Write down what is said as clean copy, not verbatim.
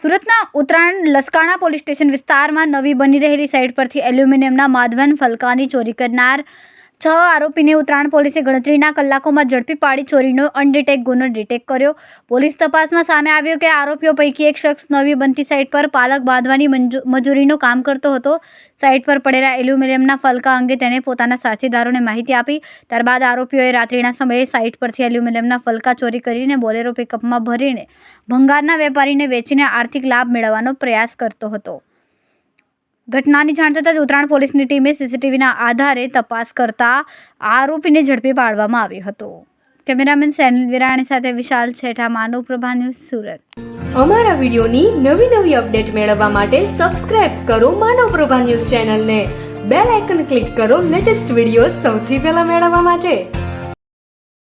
સુરતના Uttarayan Laskana police station વિસ્તારમાં નવી બની રહેલી સાઇટ પરથી એલ્યુમિનિયમના માધવન ફલકાની ચોરી કરનાર 6 આરોપીને ઉત્તરાયણ પોલીસે ગણતરીના કલાકોમાં ઝડપી પાડી ચોરીનો અનડિટેક ગુનો ડિટેક્ટ કર્યો। પોલીસ તપાસમાં સામે આવ્યું કે આરોપીઓ પૈકી એક શખ્સ નવી બનતી સાઇટ પર પાલક બાંધવાની મજૂરીનું કામ કરતો હતો। સાઇટ પર પડેલા એલ્યુમિનિયમના ફલકા અંગે તેણે પોતાના સાથીદારોને માહિતી આપી। ત્યારબાદ આરોપીઓએ રાત્રિના સમયે સાઇટ પરથી એલ્યુમિનિયમના ફલકા ચોરી કરીને બોલેરો પિકઅપમાં ભરીને ભંગારના વેપારીને વેચીને આર્થિક લાભ મેળવવાનો પ્રયાસ કરતો હતો। ઘટનાની જાણ થતાં જ ઉત્તરાયણ પોલીસની ટીમે સીસીટીવીના આધારે તપાસ કરતા આરોપીને ઝડપી પાડવામાં આવ્યો હતો। કેમેરામેન સેનિલ વિરાણી સાથે વિશાલ છેઠા, માનવ પ્રભા ન્યૂઝ, સુરત। અમારા વિડીયોની નવી અપડેટ મેળવવા માટે સબસ્ક્રાઇબ કરો માનવ પ્રભા ન્યૂઝ ચેનલને, બેલ આઇકન ક્લિક કરો લેટેસ્ટ વિડીયો સૌથી પહેલા મેળવવા માટે।